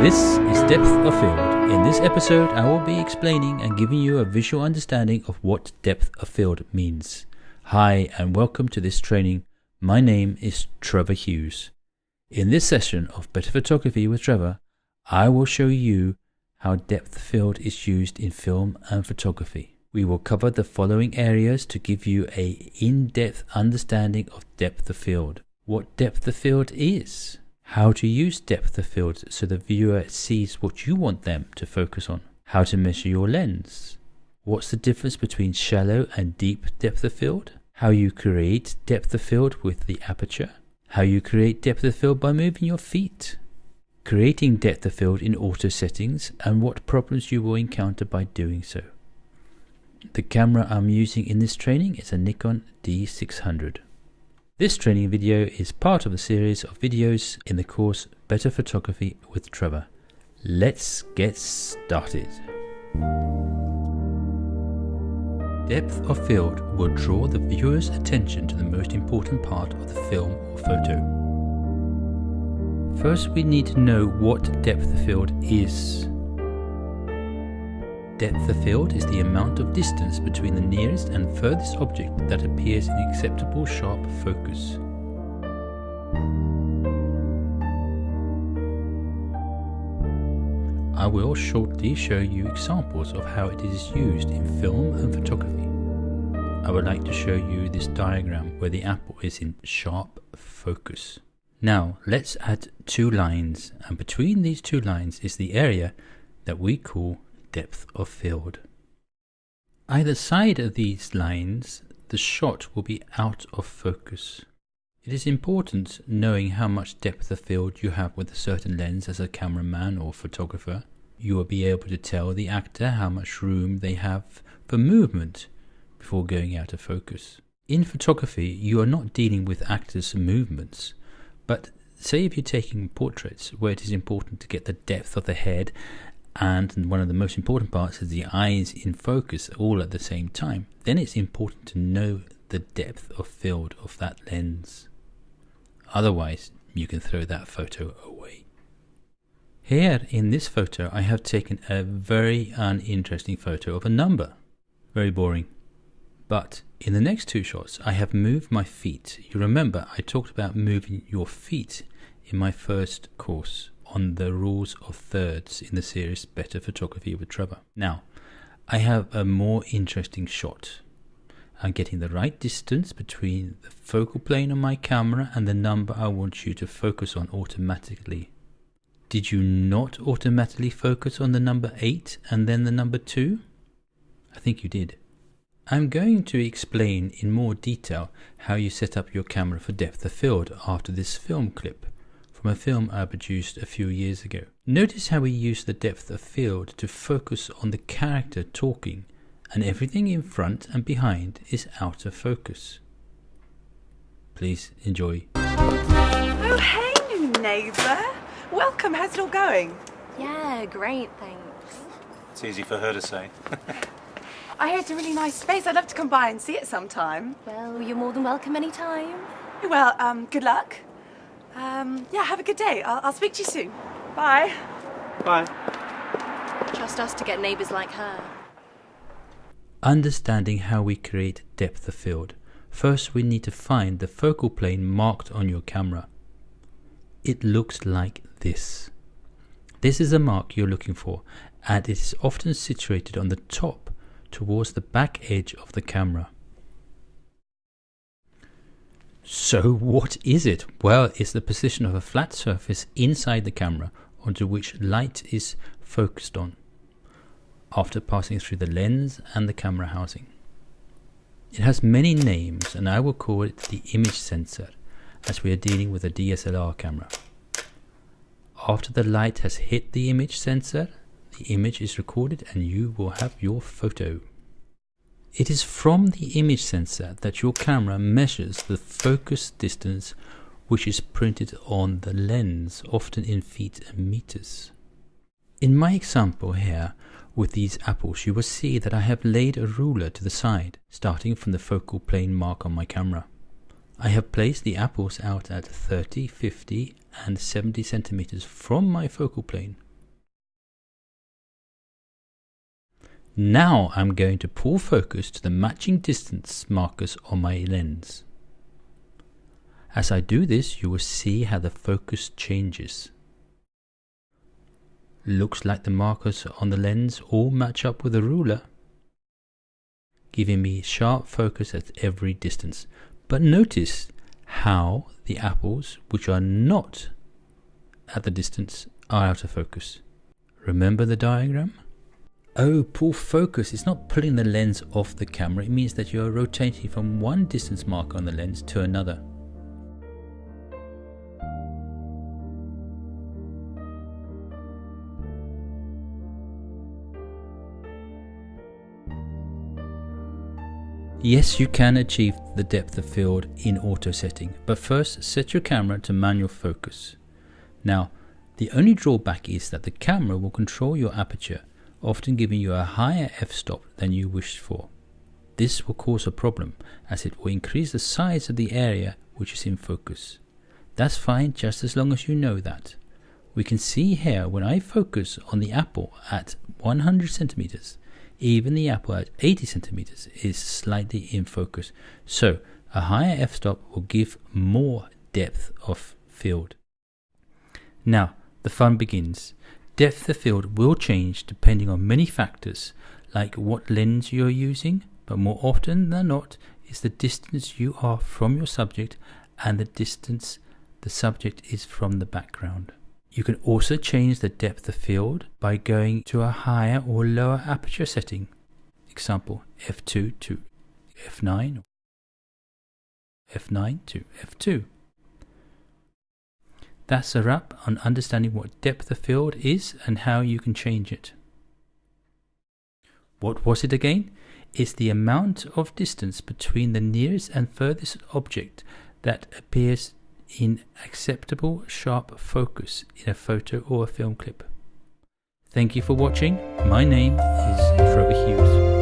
This is Depth of Field. In this episode, I will be explaining and giving you a visual understanding of what depth of field means. Hi and welcome to this training. My name is Trevor Hughes. In this session of Better Photography with Trevor, I will show you how depth of field is used in film and photography. We will cover the following areas to give you an in-depth understanding of depth of field. What depth of field is, how to use depth of field so the viewer sees what you want them to focus on, how to measure your lens, what's the difference between shallow and deep depth of field, how you create depth of field with the aperture, how you create depth of field by moving your feet, creating depth of field in auto settings and what problems you will encounter by doing so. The camera I'm using in this training is a Nikon D600. This training video is part of a series of videos in the course Better Photography with Trevor. Let's get started. Depth of field will draw the viewer's attention to the most important part of the film or photo. First, we need to know what depth of field is. Depth of field is the amount of distance between the nearest and furthest object that appears in acceptable sharp focus. I will shortly show you examples of how it is used in film and photography. I would like to show you this diagram where the apple is in sharp focus. Now let's add two lines, and between these two lines is the area that we call depth of field. Either side of these lines, the shot will be out of focus. It is important knowing how much depth of field you have with a certain lens as a cameraman or photographer. You will be able to tell the actor how much room they have for movement before going out of focus. In photography, you are not dealing with actors' movements, but say if you're taking portraits where it is important to get the depth of the head, and one of the most important parts is the eyes in focus all at the same time, then it's important to know the depth of field of that lens. Otherwise, you can throw that photo away. Here in this photo, I have taken a very uninteresting photo of a number. Very boring. But in the next two shots, I have moved my feet. You remember, I talked about moving your feet in my first course on the rules of thirds in the series Better Photography with Trevor. Now, I have a more interesting shot. I'm getting the right distance between the focal plane on my camera and the number I want you to focus on automatically. Did you not automatically focus on the number 8 and then the number 2? I think you did. I'm going to explain in more detail how you set up your camera for depth of field after this film clip from a film I produced a few years ago. Notice how we use the depth of field to focus on the character talking, and everything in front and behind is out of focus. Please enjoy. Oh, hey, new neighbour. Welcome, how's it all going? Yeah, great, thanks. It's easy for her to say. I hear it's a really nice space. I'd love to come by and see it sometime. Well, you're more than welcome anytime. Well, good luck. Yeah, have a good day. I'll speak to you soon. Bye. Bye. Trust us to get neighbours like her. Understanding how we create depth of field. First, we need to find the focal plane marked on your camera. It looks like this. This is the mark you're looking for, and it is often situated on the top towards the back edge of the camera. So what is it? Well, it's the position of a flat surface inside the camera onto which light is focused on, after passing through the lens and the camera housing. It has many names, and I will call it the image sensor, as we are dealing with a DSLR camera. After the light has hit the image sensor, the image is recorded and you will have your photo. It is from the image sensor that your camera measures the focus distance, which is printed on the lens, often in feet and meters. In my example here with these apples, you will see that I have laid a ruler to the side, starting from the focal plane mark on my camera. I have placed the apples out at 30, 50 and 70 centimeters from my focal plane. Now I'm going to pull focus to the matching distance markers on my lens. As I do this, you will see how the focus changes. Looks like the markers on the lens all match up with the ruler, giving me sharp focus at every distance. But notice how the apples, which are not at the distance, are out of focus. Remember the diagram? Oh, pull focus is not pulling the lens off the camera. It means that you are rotating from one distance marker on the lens to another. Yes, you can achieve the depth of field in auto setting, but first set your camera to manual focus. Now, the only drawback is that the camera will control your aperture, often giving you a higher f-stop than you wished for. This will cause a problem, as it will increase the size of the area which is in focus. That's fine, just as long as you know that. We can see here when I focus on the apple at 100 centimeters, even the apple at 80 centimeters is slightly in focus, so a higher f-stop will give more depth of field. Now, the fun begins. Depth of field will change depending on many factors, like what lens you are using, but more often than not is the distance you are from your subject and the distance the subject is from the background. You can also change the depth of field by going to a higher or lower aperture setting. Example, f2 to f9, f9 to f2. That's a wrap on understanding what depth of field is and how you can change it. What was it again? It's the amount of distance between the nearest and furthest object that appears in acceptable sharp focus in a photo or a film clip. Thank you for watching. My name is Trevor Hughes.